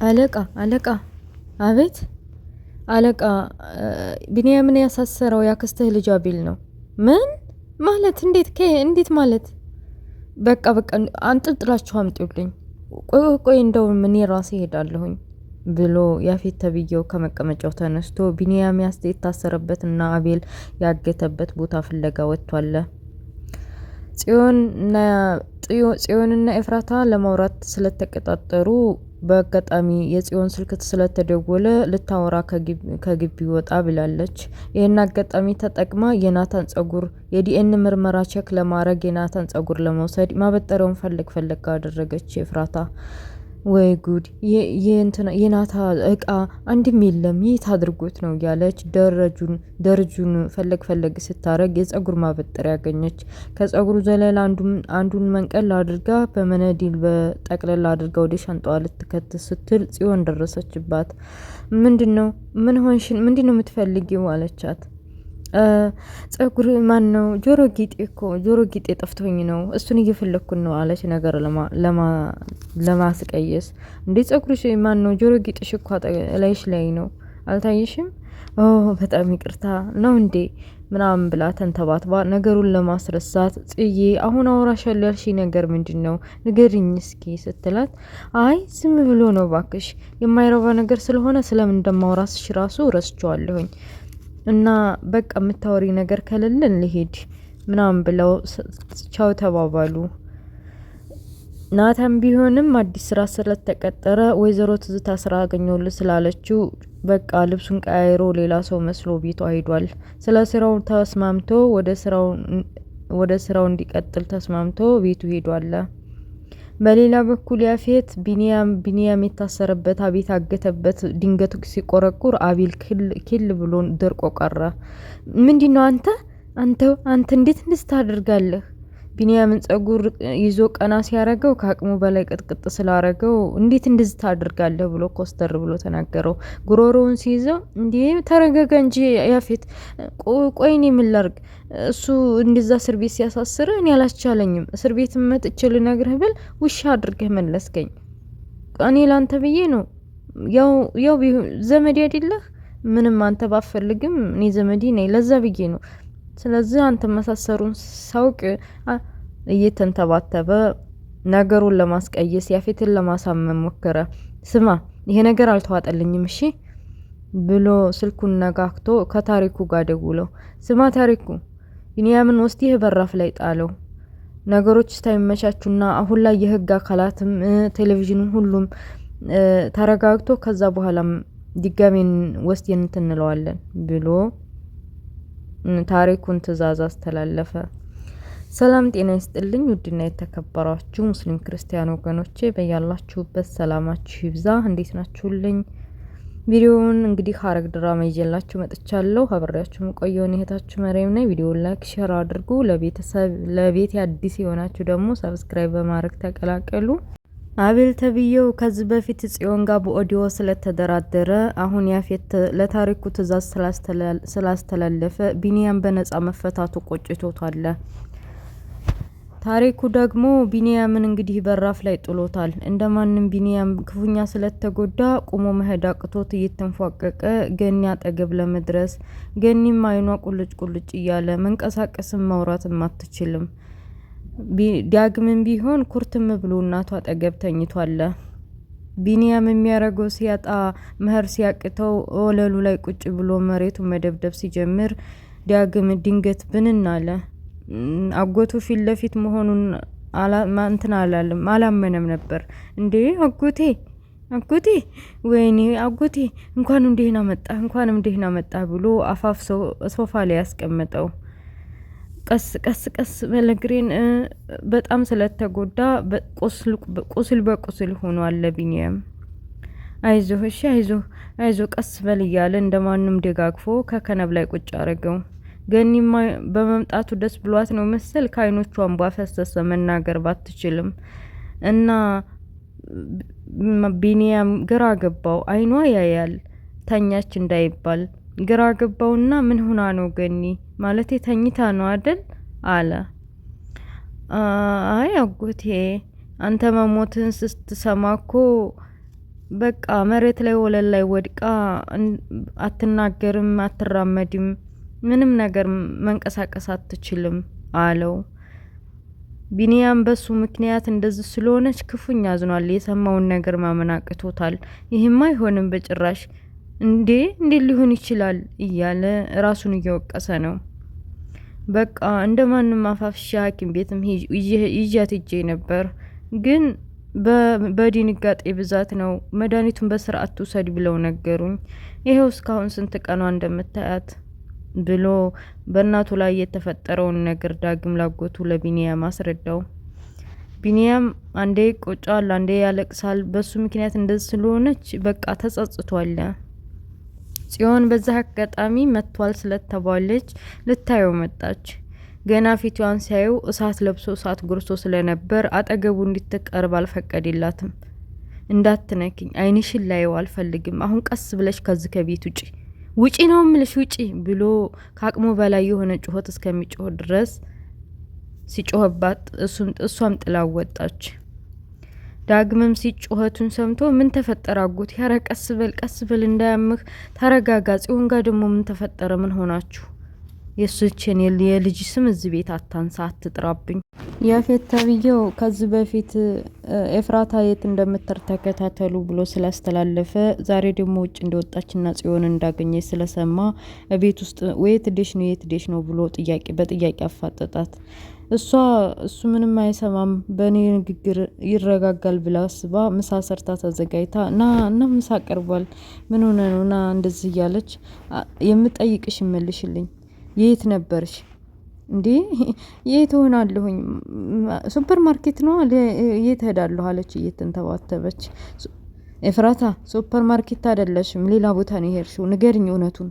አለቃ አቤት አለቃ ቢንያምን ያሳሰረው ያክስትህ ልጅ አቤል ነው። ምን ማለት? እንዴት ማለት? በቃ አንጥልጥላችሁ አምጡልኝ። ቆይ እንደውም እኔ ራሴ ሄዳለሁኝ ብሎ ያፌት ተብዬው ከመቀመጫው ተነስቶ ቢንያም የታሰረበትና አቤል ያገተበት ቦታ ፍለጋ ወጥቷል። ጽዮንና ኤፍራታ ለማውራት ስለተቀጣጠሩ በአጋጣሚ የጽዮን ስልክ ስለተደወለ ልታወራ ከግቢ ወጣ ብላለች። ይህን አጋጣሚ ተጠቅማ የናታን ጸጉር የዲኤን ምርመራ ቼክ ለማድረግ የናታን ጸጉር ለመውሰድ ማበጠሪያውን ፈለግ አደረገች ኤፍራታ። ወይ ጉድ! የናታ እቃ አንድም የለም፣ የት አድርጎት ነው እያለች ደረጁን ፈለግ ስታረግ የጸጉር ማበጠሪያ ያገኘች። ከጸጉሩ ዘለላ አንዱን መንቀል አድርጋ በመነዲል በጠቅለል አድርጋ ወደ ሻንጣዋ ልትከት ስትል ጽዮን ደረሰችባት። ምንድነው የምትፈልጊው አለቻት። ጸጉር ማን ነው? ጆሮ ጌጤ ጠፍቶኝ ነው፣ እሱን እየፈለኩን ነው አለች። ነገር ለማስቀየስ እንዴ ጸጉርሽ ማን ነው? ጆሮ ጌጥሽ እኮ ላይሽ ላይ ነው፣ አልታየሽም? በጣም ይቅርታ ነው እንዴ ምናምን ብላ ተንተባትባ ነገሩን ለማስረሳት ጽዬ አሁን አውራሻለሁ ያልሽ ነገር ምንድን ነው ንገሪኝ እስኪ ስትላት፣ አይ ዝም ብሎ ነው ባክሽ፣ የማይረባ ነገር ስለሆነ ስለምን እንደማውራስሽ ራሱ ረስቸዋለሁኝ እና በቃ የምታወሪ ነገር ከሌለን ልሄድ ምናምን ብለው ቻው ተባባሉ። ናታን ቢሆንም አዲስ ስራ ስለተቀጠረ ወይዘሮ ትዝታ ስራ አገኘሁልህ ስላለችው በቃ ልብሱን ቀያይሮ ሌላ ሰው መስሎ ቤቷ ሄዷል። ስለ ስራው ተስማምቶ ወደ ስራው እንዲቀጥል ተስማምቶ ቤቱ ሄዷል። በሌላ በኩል ያፌት ቢንያም የታሰረበት አቤት አገተበት ድንገት ሲቆረቁር አቤል ኪል ብሎ ደርቆ ቀረ። ምንድነው አንተ እንዴት ታደርጋለህ? ቢንያምን ጸጉር ይዞ ቀና ሲያረገው ከአቅሙ በላይ ቅጥቅጥ ስላረገው እንዴት እንደዚህ ታደርጋለህ ብሎ ኮስተር ብሎ ተናገረው። ጉሮሮውን ሲይዘው እንዴ ተረጋጋ እንጂ ያፌት፣ ቆይ እኔ ምን ላድርግ? እሱ እንደዛ እስር ቤት ሲያሳስር እኔ አላስቻለኝም። እስር ቤት መጥቼ ልነግርህ ብል ውሻ አድርገህ መለስከኝ። እኔ ላንተ ብዬ ነው። ያው ዘመዴ አይደለህ? ምንም አንተ ባፈልግም እኔ ዘመዴ ነኝ፣ ለዛ ብዬ ነው። ስለዚህ አንተ መሳሰሩን ሳውቅ እየተንተባተበ ነገሩን ለማስቀየስ ያፌትን ለማሳመን ሞከረ። ስማ ይሄ ነገር አልተዋጠልኝም እሺ ብሎ ስልኩን ነጋክቶ ከታሪኩ ጋር ደውለው፣ ስማ ታሪኩ፣ ቢንያምን ወስደህ በራፍ ላይ ጣለው። ነገሮች ሳይመቻቹና አሁን ላይ የህግ አካላትም ቴሌቪዥኑን ሁሉም ተረጋግቶ ከዛ በኋላም ድጋሜን ወስደን እንለዋለን ብሎ ታሪኩን ትዕዛዝ አስተላለፈ። ሰላም ጤና ይስጥልኝ ውድና የተከበራችሁ ሙስሊም ክርስቲያን ወገኖቼ በያላችሁበት ሰላማችሁ ይብዛ። እንዴት ናችሁልኝ? ቪዲዮውን እንግዲህ ሐረግ ድራማ ይዤላችሁ መጥቻለሁ። አብሬያችሁ ቆየውን እህታችሁ መሪም ነኝ። ቪዲዮውን ላይክ ሼር አድርጉ። ለቤት አዲስ የሆናችሁ ደግሞ ሰብስክራይብ በማድረግ ተቀላቀሉ። አቤል ተብዬው ከዚህ በፊት ጽዮን ጋር በኦዲዮ ስለተደራደረ አሁን ያፌት ለታሪኩ ትዕዛዝ ስላስተላለፈ ቢንያም በነጻ መፈታቱ ቆጭቶታል። ታሪኩ ደግሞ ቢንያምን እንግዲህ በራፍ ላይ ጥሎታል። እንደማንም ቢንያም ክፉኛ ስለተጎዳ ቁሞ መሄድ አቅቶት እየተንፏቀቀ ገኒ አጠገብ ለመድረስ ገኒም አይኗ ቁልጭ እያለ መንቀሳቀስም ማውራትም አትችልም። ዳግምም ቢሆን ኩርትም ብሎ እናቷ አጠገብ ተኝቷል። ቢንያም የሚያረገው ሲያጣ መህር ሲያቅተው ወለሉ ላይ ቁጭ ብሎ መሬቱ መደብደብ ሲጀምር ዳግም ድንገት ብንን አለ። አጎቱ ፊት ለፊት መሆኑን አላመነም ነበር። እንዴ አጎቴ ወይኔ አጎቴ እንኳንም ደህና መጣ ብሎ አፋፍ ሶፋ ላይ ያስቀመጠው። ቀስ በለግሬን በጣም ስለተጎዳ ቁስል በቁስል ሆኗል ቢንያም። አይዞህ እሺ አይዞህ ቀስ በል እያለ እንደማንም ደጋግፎ ከከነብ ላይ ቁጭ አረገው። ገኒማ በመምጣቱ ደስ ብሏት ነው መሰል ከአይኖቿ እንባ ፈሰሰ። መናገር ባትችልም እና ቢንያም ግራ ገባው። አይኗ ያያል ተኛች እንዳይባል ግራ ገባውና ምን ሆና ነው ገኒ ማለቴ ተኝታ ነው አይደል አለ። አይ አጎቴ አንተ መሞትህን ስትሰማኮ በቃ መሬት ላይ ወለል ላይ ወድቃ አትናገርም፣ አትራመድም፣ ምንም ነገር መንቀሳቀስ አትችልም አለው። ቢኒያም በሱ ምክንያት እንደዚህ ስለሆነች ክፉኛ አዝኗል። የሰማውን ነገር ማመን አቅቶታል። ይህማ አይሆንም በጭራሽ፣ እንዴት ሊሆን ይችላል እያለ ራሱን እየወቀሰ ነው። በቃ እንደ ማንም አፋፍሻ ሐኪም ቤትም ይዣት ሄጄ ነበር፣ ግን በድንጋጤ ብዛት ነው መድኃኒቱን በስርዓት ትውሰድ ብለው ነገሩኝ። ይሄው እስካሁን ስንት ቀኗ እንደምታያት ብሎ በእናቱ ላይ የተፈጠረውን ነገር ዳግም ላጎቱ ለቢኒያም አስረዳው። ቢኒያም አንዴ ቆጫል፣ አንዴ ያለቅሳል። በሱ ምክንያት እንደዚህ ስለሆነች በቃ ተጸጽቷል። ጽዮን በዛ አጋጣሚ መጥቷል ስለተባለች ልታየው መጣች። ገና ፊቷን ሲያዩ እሳት ለብሶ እሳት ጉርሶ ስለነበር አጠገቡ እንድትቀርብ አልፈቀደላትም። እንዳትነኪኝ፣ አይንሽን ላየው አልፈልግም። አሁን ቀስ ብለሽ ከዚህ ከቤት ውጪ ነው ምልሽ፣ ውጪ ብሎ ከአቅሙ በላይ የሆነ ጩኸት እስከሚጮህ ድረስ ሲጮህባት እሷም ጥላው ወጣች። ዳግምም ሲጮኸቱን ሰምቶ ምን ተፈጠረ አጎት? ያረ ቀስ በል እንዳያምህ፣ ተረጋጋ። ጽዮን ጋር ደግሞ ምን ተፈጠረ? ምን ሆናችሁ? የሱችን የልጅ ስም እዚህ ቤት አታንሳ፣ አትጥራብኝ። ያፌት ተብዬው ከዚህ በፊት ኤፍራታ የት እንደምትር ተከታተሉ ብሎ ስላስተላለፈ ዛሬ ደግሞ ውጭ እንደወጣችና ጽዮን እንዳገኘ ስለሰማ ቤት ውስጥ የት ዴሽ ነው ብሎ በጥያቄ አፋጠጣት። እሱ ምንም አይሰማም፣ በእኔ ንግግር ይረጋጋል ብላ አስባ ምሳ ሰርታ ተዘጋጅታ እና ምሳ ቀርቧል፣ ምን ሆነ ነው ና እንደዚህ እያለች የምጠይቅሽ መልሽልኝ፣ የት ነበርሽ እንዴ? የት ሆናለሁኝ? ሱፐር ማርኬት ነው፣ የት ሄዳለሁ አለች እየተንተባተበች። ኤፍራታ ሱፐር ማርኬት አይደለሽም፣ ሌላ ቦታ ነው የሄድሽው፣ ንገሪኝ እውነቱን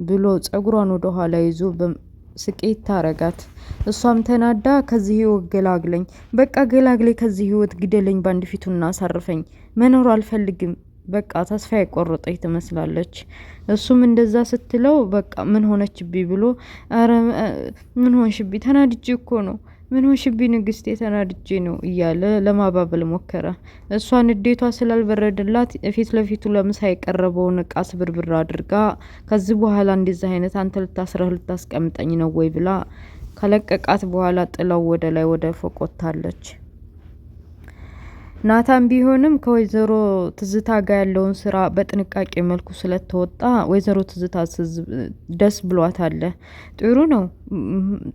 ብሎ ጸጉሯን ወደ ኋላ ይዞ ስቄት ታረጋት። እሷም ተናዳ ከዚህ ህይወት ገላግለኝ፣ በቃ ገላግለኝ፣ ከዚህ ህይወት ግደለኝ፣ ባንድ ፊቱና አሳርፈኝ፣ መኖር አልፈልግም፣ በቃ ተስፋ የቆረጠች ትመስላለች። እሱም እንደዛ ስትለው በቃ ምን ሆነችብኝ ብሎ አረ ምን ሆንሽብኝ? ተናድጄ እኮ ነው። ምን ሆንሽብኝ ንግስቴ? ተናድጄ ነው እያለ ለማባበል ሞከረ። እሷ ንዴቷ ስላልበረደላት ፊት ለፊቱ ለምሳ የቀረበውን እቃ ስብርብር አድርጋ ከዚህ በኋላ እንደዚህ አይነት አንተ ልታስቀምጠኝ ነው ወይ ብላ ከለቀቃት በኋላ ጥለው ወደ ላይ ወደ ፎቅ ወጥታለች። ናታን ቢሆንም ከወይዘሮ ትዝታ ጋር ያለውን ስራ በጥንቃቄ መልኩ ስለተወጣ ወይዘሮ ትዝታ ደስ ብሏታል። ጥሩ ነው፣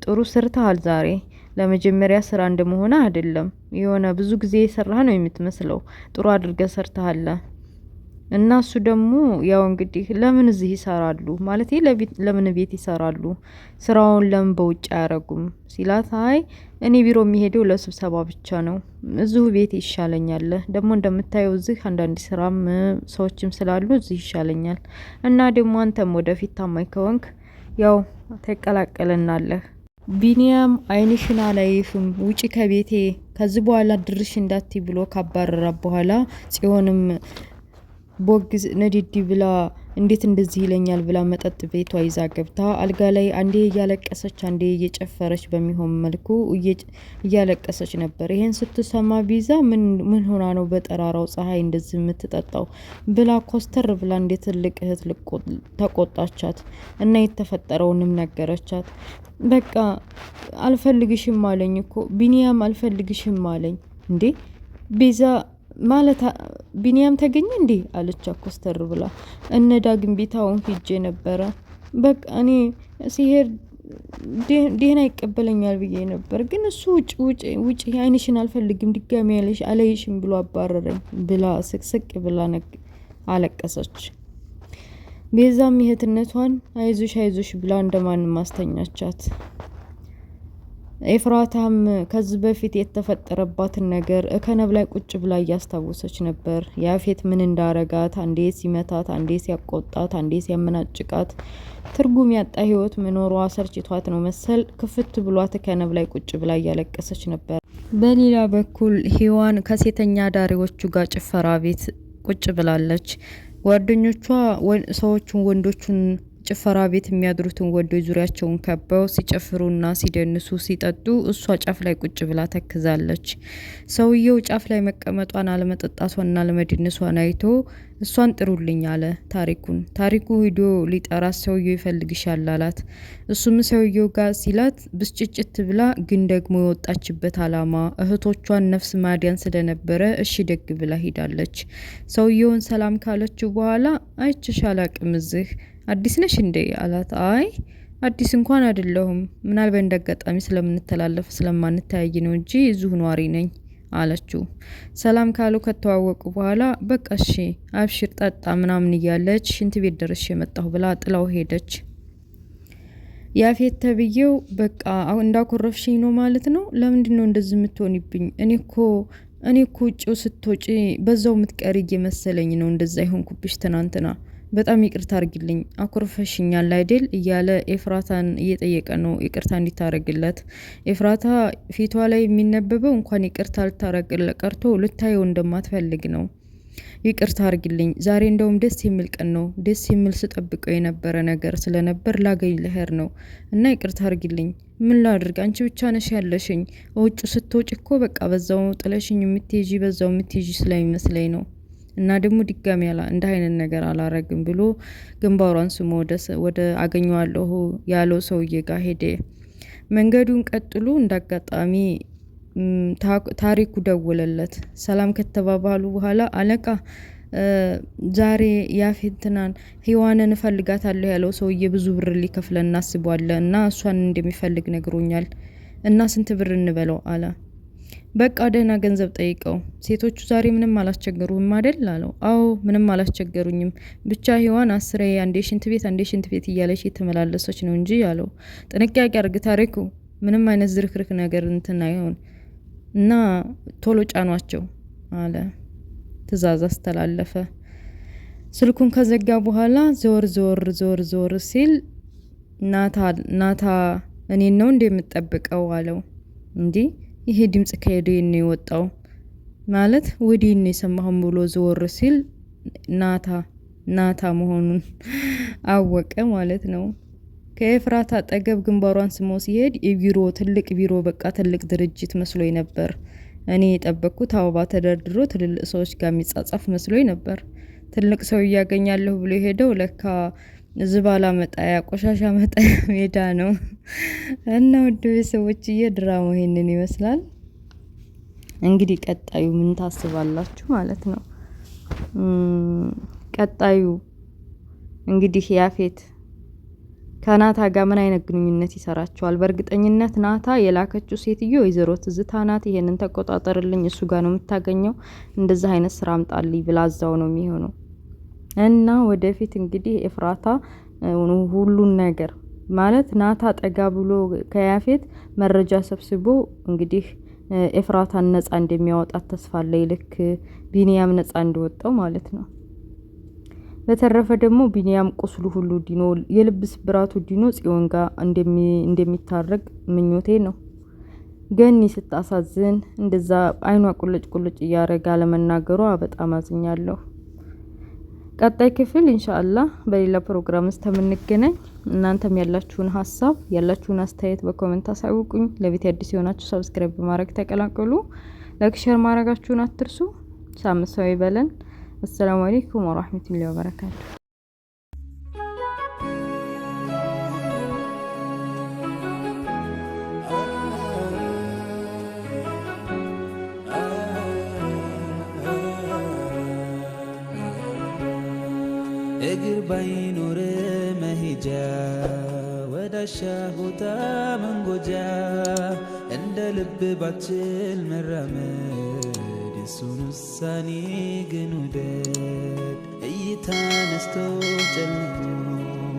ጥሩ ሰርተሃል ዛሬ። ለመጀመሪያ ስራ እንደመሆነ አይደለም፣ የሆነ ብዙ ጊዜ የሰራህ ነው የምትመስለው። ጥሩ አድርገህ ሰርተሃል። እና እሱ ደግሞ ያው እንግዲህ ለምን እዚህ ይሰራሉ ማለት ለምን ቤት ይሰራሉ? ስራውን ለምን በውጭ አያረጉም ሲላት፣ አይ እኔ ቢሮ የሚሄደው ለስብሰባ ብቻ ነው፣ እዚሁ ቤት ይሻለኛል። ደግሞ እንደምታየው እዚህ አንዳንድ ስራም ሰዎችም ስላሉ እዚህ ይሻለኛል። እና ደግሞ አንተም ወደፊት ታማኝ ከሆንክ ያው ተቀላቀለናለህ። ቢኒያም አይንሽን አላይሽም፣ ውጪ ከቤቴ፣ ከዚህ በኋላ ድርሽ እንዳትይ ብሎ ካባረራ በኋላ ጽዮንም ቦግዝ ነዲዲ ብላ እንዴት እንደዚህ ይለኛል ብላ መጠጥ ቤቷ ይዛ ገብታ አልጋ ላይ አንዴ እያለቀሰች አንዴ እየጨፈረች በሚሆን መልኩ እያለቀሰች ነበር። ይሄን ስትሰማ ቢዛ ምን ሆና ነው በጠራራው ፀሐይ እንደዚህ የምትጠጣው ብላ ኮስተር ብላ እንደ ትልቅ እህት ተቆጣቻት እና የተፈጠረውንም ነገረቻት። በቃ አልፈልግሽም አለኝ እኮ ቢኒያም አልፈልግሽም አለኝ። እንዴ ቤዛ ማለት ቢኒያም ተገኘ እንዴ አለች ኮስተር ብላ። እነ ዳግም ቤታውን ሂጄ ነበረ። በቃ እኔ ሲሄድ ደህና ይቀበለኛል ብዬ ነበር፣ ግን እሱ ውጭ አይንሽን አልፈልግም ድጋሚ አለይሽም ብሎ አባረረኝ ብላ ስቅስቅ ብላ አለቀሰች። ቤዛም እህትነቷን አይዞሽ ብላ እንደማንም ማስተኛቻት። ኤፍራታም ከዚህ በፊት የተፈጠረባትን ነገር ከነብ ላይ ቁጭ ብላ እያስታወሰች ነበር። ያፌት ምን እንዳረጋት፣ አንዴ ሲመታት፣ አንዴ ሲያቆጣት፣ አንዴ ሲያመናጭቃት ትርጉም ያጣ ህይወት መኖሯ ሰርችቷት ነው መሰል ክፍት ብሏት ከነብ ላይ ቁጭ ብላ እያለቀሰች ነበር። በሌላ በኩል ሂዋን ከሴተኛ ዳሪዎቹ ጋር ጭፈራ ቤት ቁጭ ብላለች። ጓደኞቿ ሰዎቹን ወንዶቹን ጭፈራ ቤት የሚያድሩትን ወንዶች ዙሪያቸውን ከበው ሲጨፍሩና ሲደንሱ ሲጠጡ እሷ ጫፍ ላይ ቁጭ ብላ ተክዛለች። ሰውየው ጫፍ ላይ መቀመጧን አለመጠጣቷና አለመድነሷን አይቶ እሷን ጥሩልኝ አለ ታሪኩ ሂዶ ሊጠራት ሰውየው ይፈልግሻል አላት። እሱም ሰውየው ጋር ሲላት ብስጭጭት ብላ ግን ደግሞ የወጣችበት አላማ እህቶቿን ነፍስ ማዲያን ስለነበረ እሺ ደግ ብላ ሄዳለች። ሰውየውን ሰላም ካለችው በኋላ አይችሽ አላቅም እዚህ አዲስ ነሽ እንዴ አላት። አይ አዲስ እንኳን አይደለሁም፣ ምናልባት እንዳጋጣሚ ስለምንተላለፍ ስለማንተያይ ነው እንጂ እዚሁ ኗሪ ነኝ አለችው። ሰላም ካሉ ከተዋወቁ በኋላ በቃ እሺ አብሽር ጠጣ ምናምን እያለች ሽንት ቤት ደርሼ መጣሁ ብላ ጥላው ሄደች። ያፌት ተብዬው በቃ እንዳኮረፍሽኝ ነው ማለት ነው? ለምንድነው እንደዚህ የምትሆንብኝ? እኔ እኮ ውጭው ስትወጪ በዛው የምትቀሪ እየመሰለኝ ነው እንደዛ ይሆንኩብሽ ትናንትና። በጣም ይቅርታ አርግልኝ አኮርፈሽኛል አይደል እያለ ኤፍራታን እየጠየቀ ነው ይቅርታ እንዲታረግለት። ኤፍራታ ፊቷ ላይ የሚነበበው እንኳን ይቅርታ ልታረግለት ቀርቶ ልታየው እንደማትፈልግ ነው። ይቅርታ አርግልኝ ዛሬ እንደውም ደስ የሚል ቀን ነው፣ ደስ የሚል ስጠብቀው የነበረ ነገር ስለነበር ላገኝ ልሄድ ነው እና ይቅርታ አርግልኝ። ምን ላድርግ አንቺ ብቻ ነሽ ያለሽኝ፣ ውጭ ስትወጪ እኮ በቃ በዛው ጥለሽኝ የምትሄጂ በዛው የምትሄጂ ስለሚመስለኝ ነው እና ደግሞ ድጋሚ እንደ አይነት ነገር አላረግም ብሎ ግንባሯን ስሞ ወደ አገኘዋለሁ ያለው ሰውዬ ጋር ሄደ። መንገዱን ቀጥሎ እንዳጋጣሚ ታሪኩ ደወለለት። ሰላም ከተባባሉ በኋላ አለቃ ዛሬ ያፌትናን ሂዋንን እፈልጋታለሁ ያለው ሰውዬ ብዙ ብር ሊከፍለን እናስቧለ እና እሷን እንደሚፈልግ ነግሮኛል እና ስንት ብር እንበለው አለ። በቃ ደህና ገንዘብ ጠይቀው። ሴቶቹ ዛሬ ምንም አላስቸገሩም አይደል አለው። አዎ ምንም አላስቸገሩኝም፣ ብቻ ሂዋን አስሬ አንዴ ሽንት ቤት እያለች የተመላለሰች ነው እንጂ አለው። ጥንቃቄ አርግ ታሪኩ፣ ምንም አይነት ዝርክርክ ነገር እንትን አይሆን እና ቶሎ ጫኗቸው አለ። ትዕዛዝ አስተላለፈ። ስልኩን ከዘጋ በኋላ ዞር ሲል ናታ እኔን ነው እንደምጠብቀው አለው። እንዲህ ይሄ ድምጽ ከሄደ ነው የወጣው ማለት ወዲህ ነው የሰማሁም ብሎ ዞር ሲል ናታ መሆኑን አወቀ ማለት ነው። ከኤፍራታ አጠገብ ግንባሯን ስሞ ሲሄድ ትልቅ ቢሮ በቃ ትልቅ ድርጅት መስሎኝ ነበር። እኔ የጠበቅኩት አበባ ተደርድሮ ትልልቅ ሰዎች ጋር የሚጻጻፍ መስሎኝ ነበር። ትልቅ ሰው እያገኛለሁ ብሎ ሄደው ለካ ዝባላ መጣያ ቆሻሻ መጣያ ሜዳ ነው። እና ውድ ቤተሰቦችዬ ድራማው ይሄንን ይመስላል። እንግዲህ ቀጣዩ ምን ታስባላችሁ ማለት ነው? ቀጣዩ እንግዲህ ያፌት ከናታ ጋር ምን አይነት ግንኙነት ይሰራቸዋል? በእርግጠኝነት ናታ የላከችው ሴትዮ ወይዘሮ ትዝታ ናት። ይሄንን ተቆጣጠርልኝ፣ እሱ ጋር ነው የምታገኘው፣ እንደዛ አይነት ስራ አምጣልኝ ብላዛው ነው የሚሆነው። እና ወደፊት እንግዲህ ኤፍራታ ሁሉን ነገር ማለት ናታ ጠጋ ብሎ ከያፌት መረጃ ሰብስቦ እንግዲህ ኤፍራታን ነፃ እንደሚያወጣት ተስፋ አለኝ፣ ልክ ቢኒያም ነፃ እንደወጣው ማለት ነው። በተረፈ ደግሞ ቢኒያም ቁስሉ ሁሉ ዲኖ የልብ ስብራቱ ዲኖ ጽዮን ጋር እንደሚታረቅ ምኞቴ ነው። ገኒ ስታሳዝን እንደዛ አይኗ ቁልጭ እያረጋ ለመናገሯ በጣም አዝኛለሁ። ቀጣይ ክፍል ኢንሻአላህ በሌላ ፕሮግራም እስከምንገናኝ እናንተም ያላችሁን ሀሳብ ያላችሁን አስተያየት በኮሜንት አሳውቁኝ። ለቤት አዲስ የሆናችሁ ሰብስክራይብ በማድረግ ተቀላቀሉ። ላይክ ሼር ማድረጋችሁን አትርሱ። ሳምንት ሰው ይበለን። አሰላሙ አለይኩም ወራህመቱላሂ ወበረካቱ። እግር ባይኖር መሄጃ ወዳሻ ቦታ መንጎጃ እንደ ልብ ባችል መራመድ የሱን ውሳኔ ግን ውደድ። እይታ ነስቶ ጨልሞ